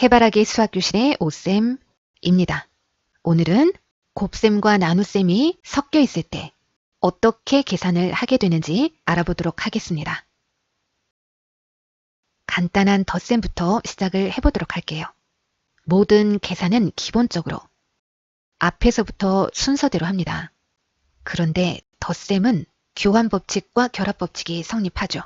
해바라기 수학교실의 오쌤입니다. 오늘은 곱셈과 나눗셈이 섞여 있을 때 어떻게 계산을 하게 되는지 알아보도록 하겠습니다. 간단한 덧셈부터 시작을 해보도록 할게요. 모든 계산은 기본적으로 앞에서부터 순서대로 합니다. 그런데 덧셈은 교환법칙과 결합법칙이 성립하죠.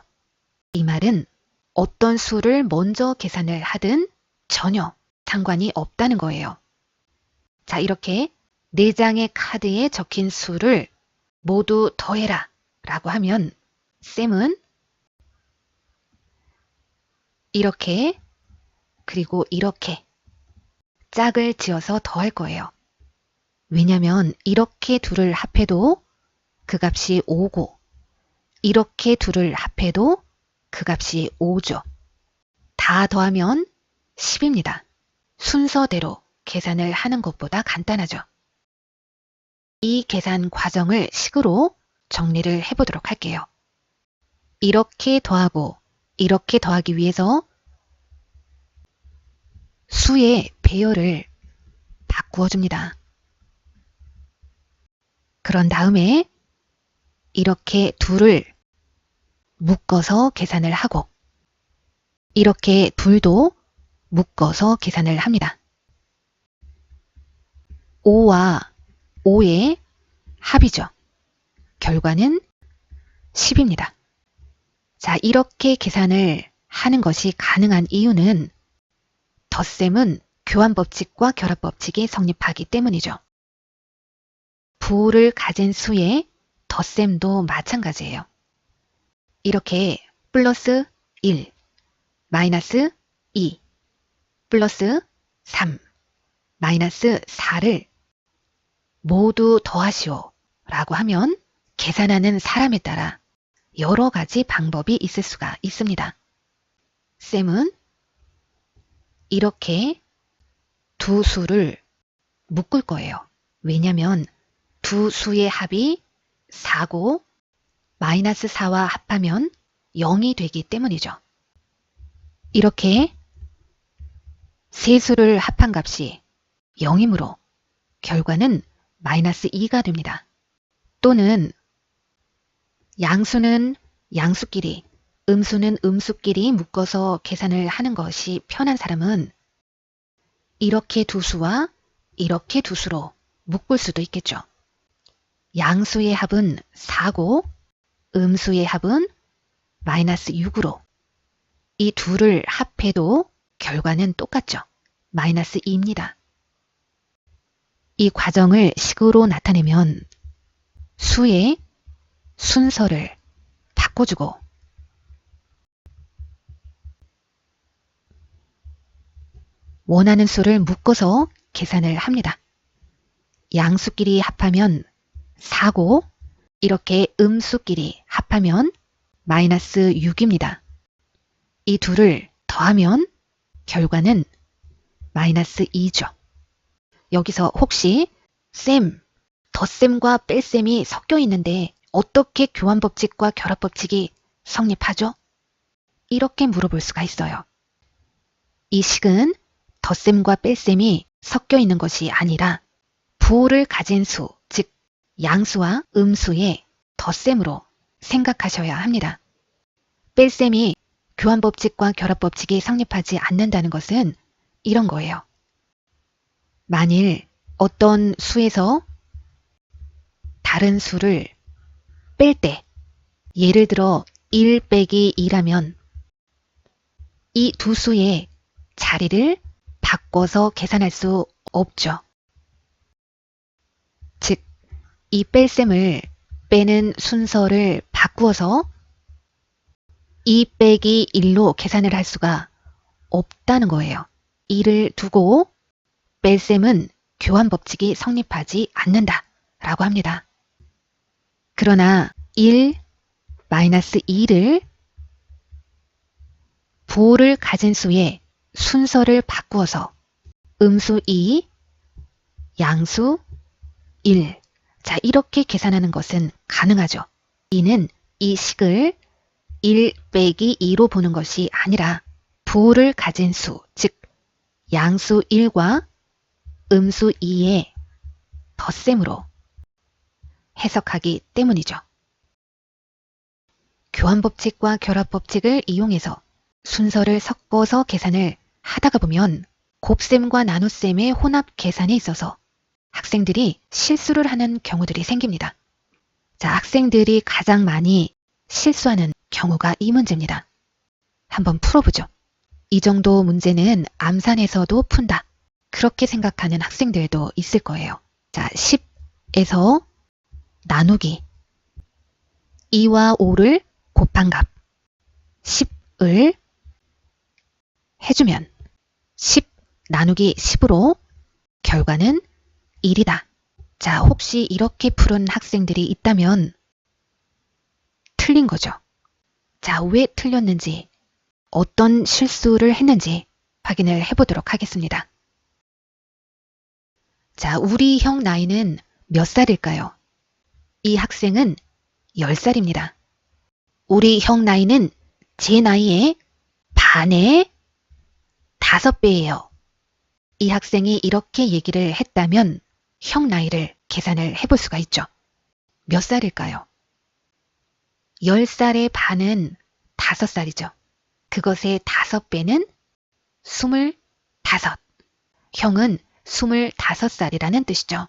이 말은 어떤 수를 먼저 계산을 하든 전혀 상관이 없다는 거예요. 자, 이렇게 4장의 카드에 적힌 수를 모두 더해라 라고 하면 쌤은 이렇게 그리고 이렇게 짝을 지어서 더할 거예요. 왜냐면 이렇게 둘을 합해도 그 값이 5고 이렇게 둘을 합해도 그 값이 5죠. 다 더하면 10입니다. 순서대로 계산을 하는 것보다 간단하죠. 이 계산 과정을 식으로 정리를 해보도록 할게요. 이렇게 더하고 이렇게 더하기 위해서 수의 배열을 바꾸어 줍니다. 그런 다음에 이렇게 둘을 묶어서 계산을 하고 이렇게 둘도 묶어서 계산을 합니다. 5와 5의 합이죠. 결과는 10입니다. 자, 이렇게 계산을 하는 것이 가능한 이유는 덧셈은 교환법칙과 결합법칙이 성립하기 때문이죠. 부호를 가진 수의 덧셈도 마찬가지예요. 이렇게 플러스 1, 마이너스 2, 플러스 3, 마이너스 4를 모두 더하시오 라고 하면 계산하는 사람에 따라 여러 가지 방법이 있을 수가 있습니다. 쌤은 이렇게 두 수를 묶을 거예요. 왜냐면 두 수의 합이 4고 마이너스 4와 합하면 0이 되기 때문이죠. 이렇게 세 수를 합한 값이 0이므로 결과는 마이너스 2가 됩니다. 또는 양수는 양수끼리, 음수는 음수끼리 묶어서 계산을 하는 것이 편한 사람은 이렇게 두 수와 이렇게 두 수로 묶을 수도 있겠죠. 양수의 합은 4고 음수의 합은 마이너스 6으로 이 둘을 합해도 결과는 똑같죠. 마이너스 2입니다. 이 과정을 식으로 나타내면 수의 순서를 바꿔주고 원하는 수를 묶어서 계산을 합니다. 양수끼리 합하면 4고 이렇게 음수끼리 합하면 마이너스 6입니다. 이 둘을 더하면 결과는 마이너스 2죠. 여기서 혹시 쌤, 덧셈과 뺄셈이 섞여 있는데 어떻게 교환법칙과 결합법칙이 성립하죠? 이렇게 물어볼 수가 있어요. 이 식은 덧셈과 뺄셈이 섞여 있는 것이 아니라 부호를 가진 수, 즉 양수와 음수의 덧셈으로 생각하셔야 합니다. 뺄셈이 교환법칙과 결합법칙이 성립하지 않는다는 것은 이런 거예요. 만일 어떤 수에서 다른 수를 뺄 때 예를 들어 1 빼기 2라면 이 두 수의 자리를 바꿔서 계산할 수 없죠. 즉, 이 뺄셈을 빼는 순서를 바꾸어서 2 빼기 1로 계산을 할 수가 없다는 거예요. 2를 두고 뺄셈은 교환법칙이 성립하지 않는다 라고 합니다. 그러나 1, 마이너스 2를 부호를 가진 수의 순서를 바꾸어서 음수 2, 양수 1. 자, 이렇게 계산하는 것은 가능하죠. 이는 이 식을 1 빼기 2로 보는 것이 아니라 부호를 가진 수, 즉 양수 1과 음수 2의 덧셈으로 해석하기 때문이죠. 교환법칙과 결합법칙을 이용해서 순서를 섞어서 계산을 하다가 보면 곱셈과 나눗셈의 혼합 계산에 있어서 학생들이 실수를 하는 경우들이 생깁니다. 자, 학생들이 가장 많이 실수하는 경우가 이 문제입니다. 한번 풀어보죠. 이 정도 문제는 암산에서도 푼다. 그렇게 생각하는 학생들도 있을 거예요. 자, 10에서 나누기 2와 5를 곱한 값 10을 해주면 10 나누기 10으로 결과는 1이다. 자, 혹시 이렇게 푸른 학생들이 있다면 틀린 거죠. 자, 왜 틀렸는지, 어떤 실수를 했는지 확인을 해보도록 하겠습니다. 자, 우리 형 나이는 몇 살일까요? 이 학생은 10살입니다. 우리 형 나이는 제 나이의 반의 5배예요. 이 학생이 이렇게 얘기를 했다면 형 나이를 계산을 해볼 수가 있죠. 몇 살일까요? 10살의 반은 5살이죠. 그것의 5배는 25. 형은 25살이라는 뜻이죠.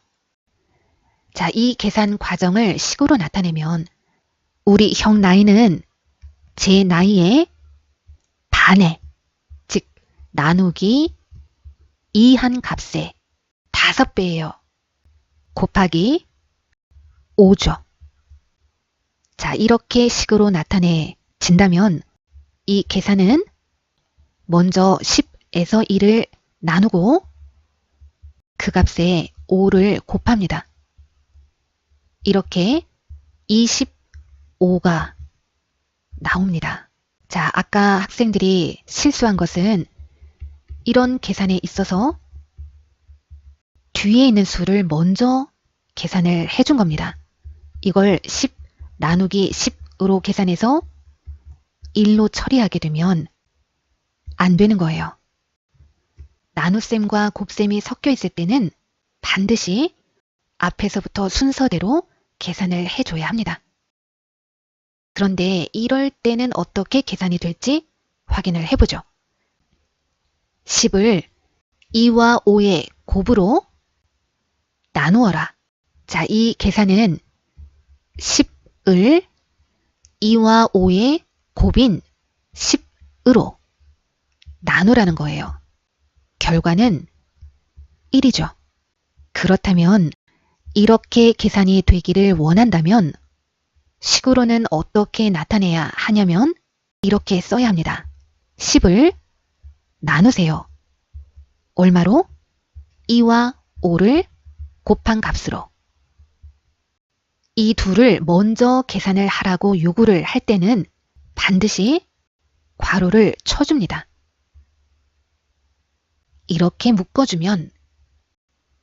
자, 이 계산 과정을 식으로 나타내면 우리 형 나이는 제 나이의 반의, 즉 나누기 2한 값의 5배예요. 곱하기 5죠. 자, 이렇게 식으로 나타내진다면 이 계산은 먼저 10에서 1을 나누고 그 값에 5를 곱합니다. 이렇게 25가 나옵니다. 자, 아까 학생들이 실수한 것은 이런 계산에 있어서 뒤에 있는 수를 먼저 계산을 해준 겁니다. 이걸 10 나누기 10으로 계산해서 1로 처리하게 되면 안 되는 거예요. 나눗셈과 곱셈이 섞여 있을 때는 반드시 앞에서부터 순서대로 계산을 해줘야 합니다. 그런데 이럴 때는 어떻게 계산이 될지 확인을 해보죠. 10을 2와 5의 곱으로 나누어라. 자, 이 계산은 10을 2와 5의 곱인 10으로 나누라는 거예요. 결과는 1이죠. 그렇다면 이렇게 계산이 되기를 원한다면 식으로는 어떻게 나타내야 하냐면 이렇게 써야 합니다. 10을 나누세요. 얼마로? 2와 5를 곱한 값으로. 이 둘을 먼저 계산을 하라고 요구를 할 때는 반드시 괄호를 쳐줍니다. 이렇게 묶어주면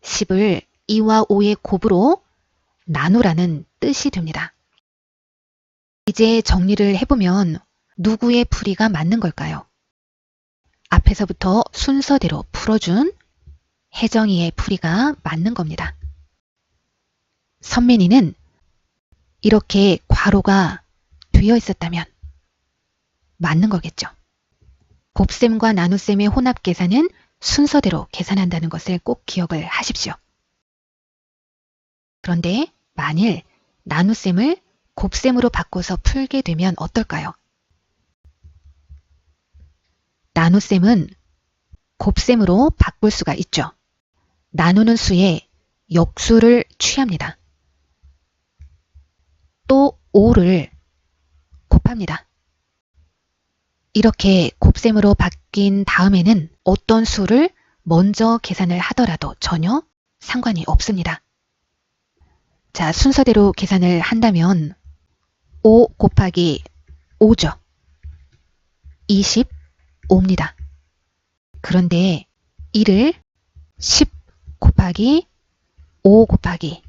10을 2와 5의 곱으로 나누라는 뜻이 됩니다. 이제 정리를 해보면 누구의 풀이가 맞는 걸까요? 앞에서부터 순서대로 풀어준 혜정이의 풀이가 맞는 겁니다. 선민이는 이렇게 괄호가 되어 있었다면 맞는 거겠죠. 곱셈과 나눗셈의 혼합 계산은 순서대로 계산한다는 것을 꼭 기억을 하십시오. 그런데 만일 나눗셈을 곱셈으로 바꿔서 풀게 되면 어떨까요? 나눗셈은 곱셈으로 바꿀 수가 있죠. 나누는 수에 역수를 취합니다. 또 5를 곱합니다. 이렇게 곱셈으로 바뀐 다음에는 어떤 수를 먼저 계산을 하더라도 전혀 상관이 없습니다. 자, 순서대로 계산을 한다면 5 곱하기 5죠. 25입니다. 그런데 이를 10 곱하기 5 곱하기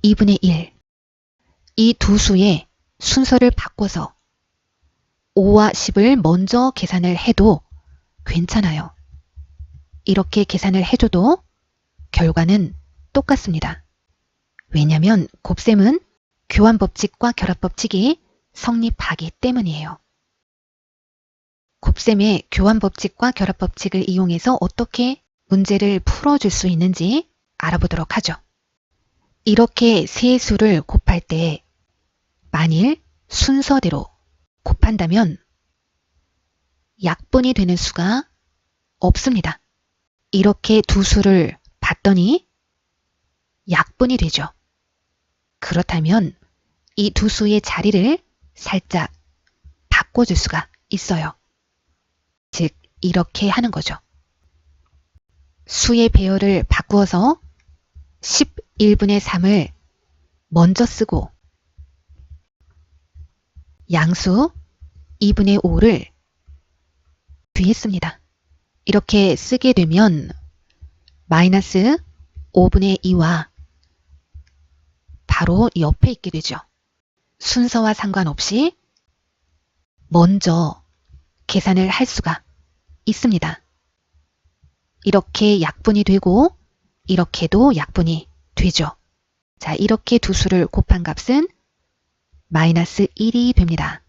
2분의 1 이 두 수의 순서를 바꿔서 5와 10을 먼저 계산을 해도 괜찮아요. 이렇게 계산을 해줘도 결과는 똑같습니다. 왜냐하면 곱셈은 교환법칙과 결합법칙이 성립하기 때문이에요. 곱셈의 교환법칙과 결합법칙을 이용해서 어떻게 문제를 풀어줄 수 있는지 알아보도록 하죠. 이렇게 세 수를 곱할 때 만일 순서대로 곱한다면 약분이 되는 수가 없습니다. 이렇게 두 수를 봤더니 약분이 되죠. 그렇다면 이 두 수의 자리를 살짝 바꿔줄 수가 있어요. 즉 이렇게 하는 거죠. 수의 배열을 바꾸어서 11분의 3을 먼저 쓰고 양수 2분의 5를 뒤에 씁니다. 이렇게 쓰게 되면 마이너스 5분의 2와 바로 옆에 있게 되죠. 순서와 상관없이 먼저 계산을 할 수가 있습니다. 이렇게 약분이 되고 이렇게도 약분이 되죠. 자, 이렇게 두 수를 곱한 값은 마이너스 1이 됩니다.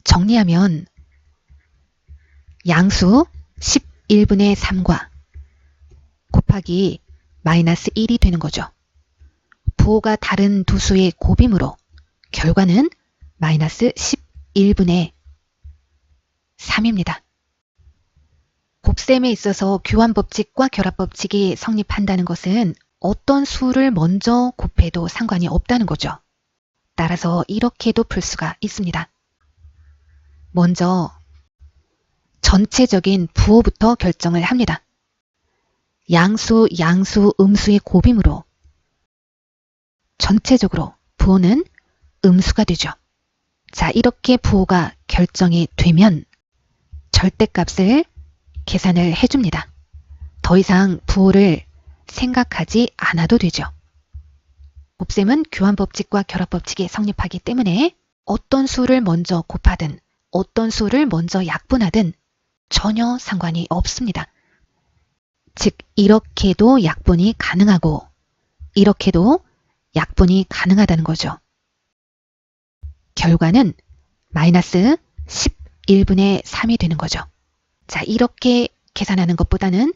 정리하면 양수 11분의 3과 곱하기 마이너스 1이 되는 거죠. 부호가 다른 두 수의 곱이므로 결과는 마이너스 11분의 3입니다. 곱셈에 있어서 교환법칙과 결합법칙이 성립한다는 것은 어떤 수를 먼저 곱해도 상관이 없다는 거죠. 따라서 이렇게도 풀 수가 있습니다. 먼저 전체적인 부호부터 결정을 합니다. 양수, 음수의 곱이므로 전체적으로 부호는 음수가 되죠. 자, 이렇게 부호가 결정이 되면 절대값을 계산을 해줍니다. 더 이상 부호를 생각하지 않아도 되죠. 곱셈은 교환법칙과 결합법칙이 성립하기 때문에 어떤 수를 먼저 곱하든 어떤 수를 먼저 약분하든 전혀 상관이 없습니다. 즉 이렇게도 약분이 가능하고 이렇게도 약분이 가능하다는 거죠. 결과는 마이너스 11분의 3이 되는 거죠. 자, 이렇게 계산하는 것보다는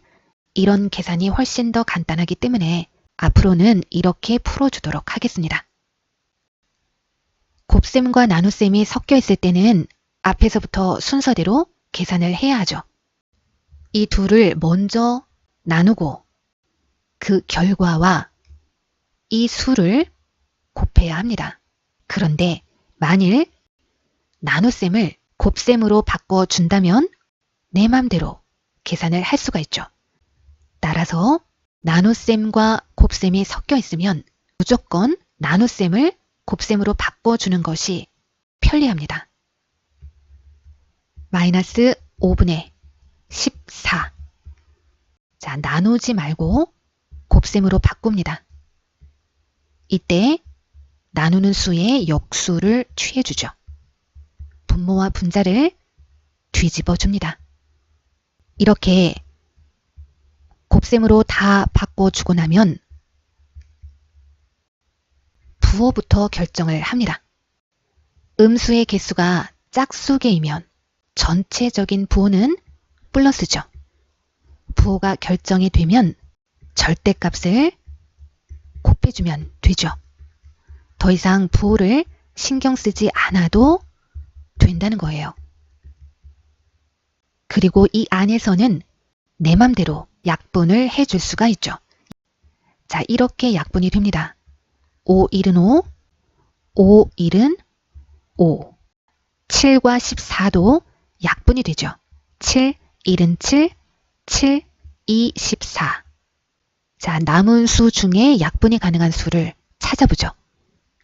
이런 계산이 훨씬 더 간단하기 때문에 앞으로는 이렇게 풀어주도록 하겠습니다. 곱셈과 나눗셈이 섞여 있을 때는 앞에서부터 순서대로 계산을 해야 하죠. 이 둘을 먼저 나누고 그 결과와 이 수를 곱해야 합니다. 그런데 만일 나눗셈을 곱셈으로 바꿔준다면 내 맘대로 계산을 할 수가 있죠. 따라서 나눗셈과 곱셈이 섞여 있으면 무조건 나눗셈을 곱셈으로 바꿔주는 것이 편리합니다. 마이너스 5분의 14. 자, 나누지 말고 곱셈으로 바꿉니다. 이때 나누는 수의 역수를 취해주죠. 분모와 분자를 뒤집어 줍니다. 이렇게 곱셈으로 다 바꿔주고 나면 부호부터 결정을 합니다. 음수의 개수가 짝수개이면 전체적인 부호는 플러스죠. 부호가 결정이 되면 절대값을 곱해주면 되죠. 더 이상 부호를 신경 쓰지 않아도 된다는 거예요. 그리고 이 안에서는 내 맘대로 약분을 해줄 수가 있죠. 자, 이렇게 약분이 됩니다. 5, 1은 5, 5, 1은 5. 7과 14도 약분이 되죠. 7, 1은 7, 7, 2, 14. 자, 남은 수 중에 약분이 가능한 수를 찾아보죠.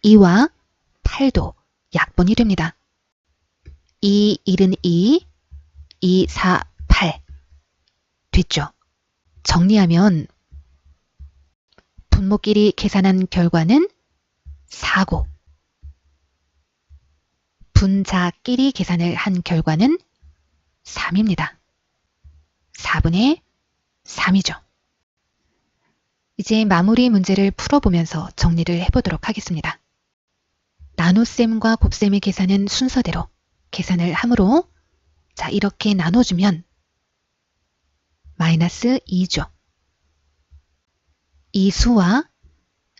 2와 8도 약분이 됩니다. 2, 1은 2, 2, 4, 8. 됐죠. 정리하면 분모끼리 계산한 결과는 4고 분자끼리 계산을 한 결과는 3입니다. 4분의 3이죠. 이제 마무리 문제를 풀어보면서 정리를 해보도록 하겠습니다. 나눗셈과 곱셈의 계산은 순서대로 계산을 하므로 자 이렇게 나눠주면 마이너스 2죠. 이 수와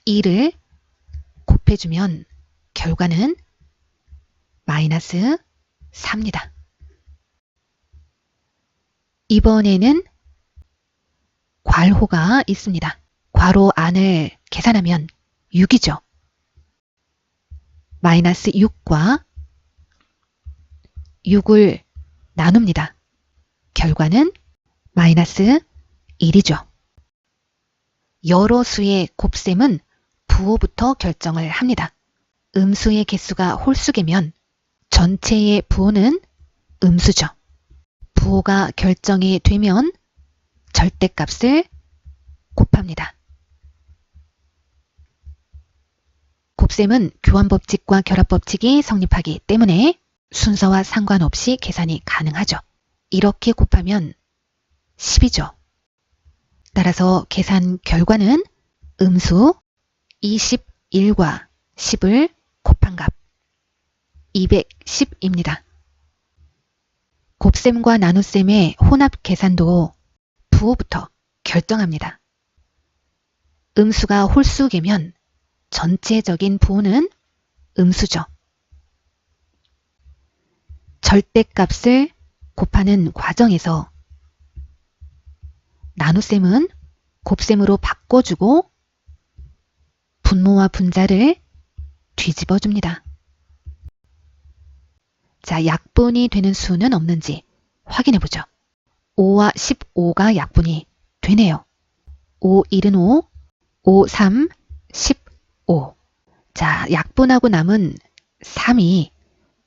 2를 곱해주면 결과는 마이너스 4입니다. 이번에는 괄호가 있습니다. 괄호 안을 계산하면 6이죠. 마이너스 6과 6을 나눕니다. 결과는 마이너스 1이죠. 여러 수의 곱셈은 부호부터 결정을 합니다. 음수의 개수가 홀수개면 전체의 부호는 음수죠. 부호가 결정이 되면 절대값을 곱합니다. 곱셈은 교환법칙과 결합법칙이 성립하기 때문에 순서와 상관없이 계산이 가능하죠. 이렇게 곱하면 10이죠. 따라서 계산 결과는 음수 21과 10을 곱한 값 210입니다. 곱셈과 나눗셈의 혼합 계산도 부호부터 결정합니다. 음수가 홀수개면 전체적인 부호는 음수죠. 절대값을 곱하는 과정에서 나눗셈은 곱셈으로 바꿔주고 분모와 분자를 뒤집어 줍니다. 자, 약분이 되는 수는 없는지 확인해 보죠. 5와 15가 약분이 되네요. 5, 1은 5, 5, 3, 15. 자, 약분하고 남은 3이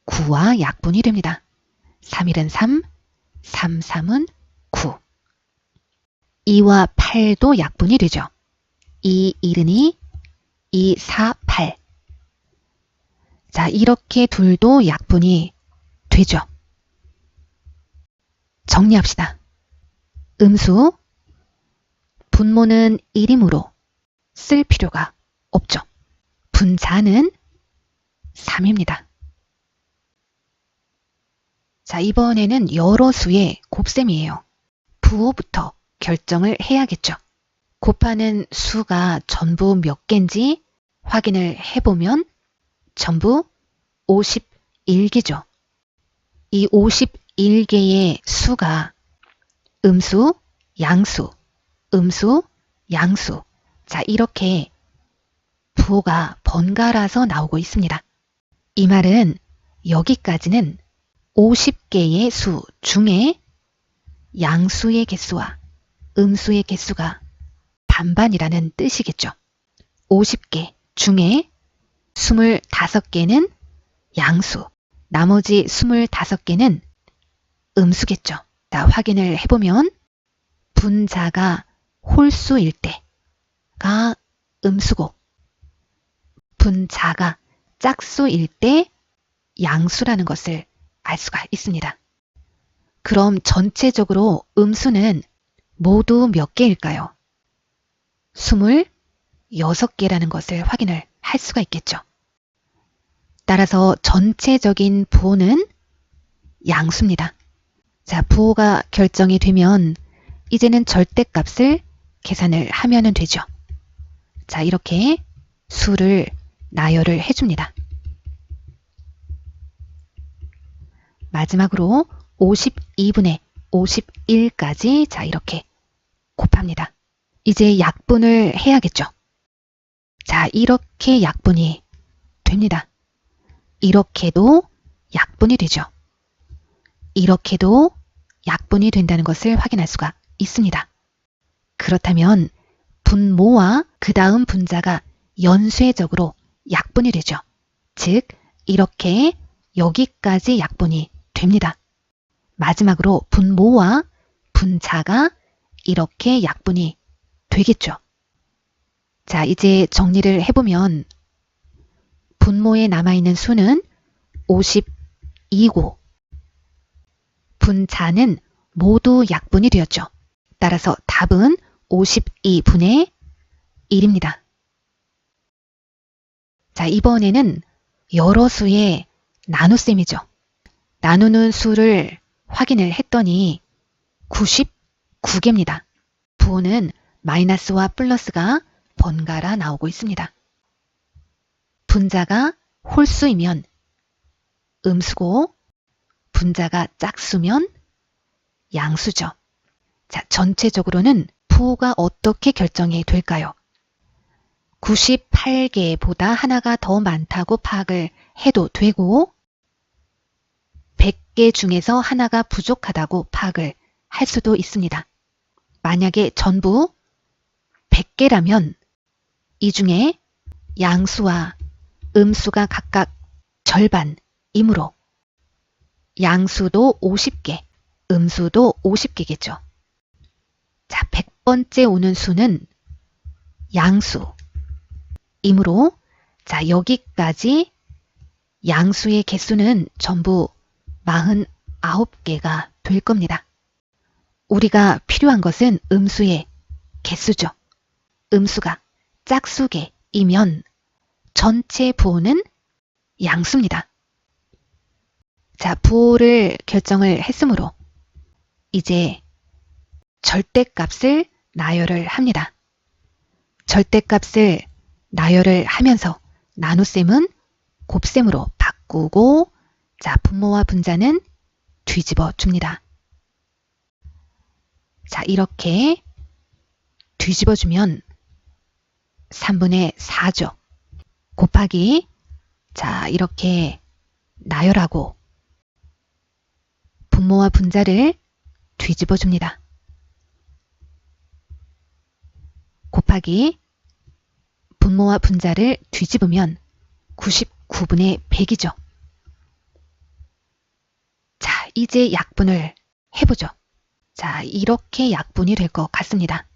9와 약분이 됩니다. 3, 1은 3, 3, 3은 9. 2와 8도 약분이 되죠. 2, 1은 2, 2, 4, 8. 자, 이렇게 둘도 약분이 되죠. 정리합시다. 음수, 분모는 1이므로 쓸 필요가 없죠. 분자는 3입니다. 자, 이번에는 여러 수의 곱셈이에요. 부호부터 결정을 해야겠죠. 곱하는 수가 전부 몇 개인지 확인을 해보면 전부 51개죠. 이 51개의 수가 음수, 양수, 음수, 양수. 자, 이렇게 부호가 번갈아서 나오고 있습니다. 이 말은 여기까지는 50개의 수 중에 양수의 개수와 음수의 개수가 반반이라는 뜻이겠죠. 50개 중에 25개는 양수, 나머지 25개는 음수겠죠. 자, 확인을 해보면 분자가 홀수일 때가 음수고 분자가 짝수일 때 양수라는 것을 알 수가 있습니다. 그럼 전체적으로 음수는 모두 몇 개일까요? 26개라는 것을 확인을 할 수가 있겠죠. 따라서 전체적인 부호는 양수입니다. 자, 부호가 결정이 되면 이제는 절대값을 계산을 하면 되죠. 자, 이렇게 수를 나열을 해줍니다. 마지막으로 52분의 51까지 자 이렇게 곱합니다. 이제 약분을 해야겠죠. 자, 이렇게 약분이 됩니다. 이렇게도 약분이 되죠. 이렇게도 약분이 된다는 것을 확인할 수가 있습니다. 그렇다면 분모와 그 다음 분자가 연쇄적으로 약분이 되죠. 즉 이렇게 여기까지 약분이 됩니다. 마지막으로 분모와 분자가 이렇게 약분이 되겠죠. 자, 이제 정리를 해보면 분모에 남아있는 수는 52고 분자는 모두 약분이 되었죠. 따라서 답은 52분의 1입니다. 자, 이번에는 여러 수의 나눗셈이죠. 나누는 수를 확인을 했더니 99개입니다. 부호는 마이너스와 플러스가 번갈아 나오고 있습니다. 분자가 홀수이면 음수고 분자가 짝수면 양수죠. 자, 전체적으로는 부호가 어떻게 결정이 될까요? 98개보다 하나가 더 많다고 파악을 해도 되고 100개 중에서 하나가 부족하다고 파악을 할 수도 있습니다. 만약에 전부 100개라면 이 중에 양수와 음수가 각각 절반이므로 양수도 50개, 음수도 50개겠죠. 자, 100번째 오는 수는 양수이므로 자, 여기까지 양수의 개수는 전부 49개가 될 겁니다. 우리가 필요한 것은 음수의 개수죠. 음수가 짝수개이면 전체 부호는 양수입니다. 자, 부호를 결정을 했으므로 이제 절대값을 나열을 합니다. 절대값을 나열을 하면서 나눗셈은 곱셈으로 바꾸고 자, 분모와 분자는 뒤집어 줍니다. 자, 이렇게 뒤집어 주면 3분의 4죠. 곱하기 자, 이렇게 나열하고 분모와 분자를 뒤집어 줍니다. 곱하기 분모와 분자를 뒤집으면 99분의 100이죠. 자, 이제 약분을 해보죠. 자, 이렇게 약분이 될 것 같습니다.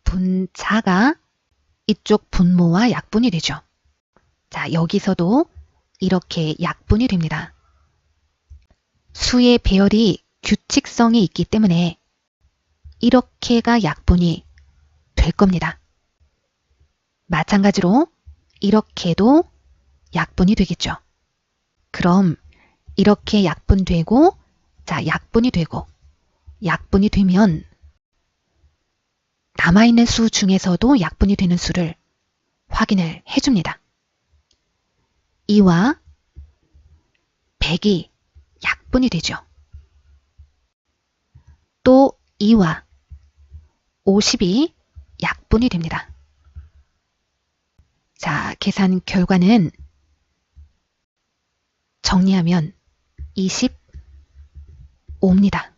분자가 이쪽 분모와 약분이 되죠. 자, 여기서도 이렇게 약분이 됩니다. 수의 배열이 규칙성이 있기 때문에 이렇게가 약분이 될 겁니다. 마찬가지로 이렇게도 약분이 되겠죠. 그럼 이렇게 약분되고 자, 약분이 되고 약분이 되면 남아있는 수 중에서도 약분이 되는 수를 확인을 해줍니다. 2와 100이 약분이 되죠. 또 2와 50이 약분이 됩니다. 자, 계산 결과는 정리하면 25입니다.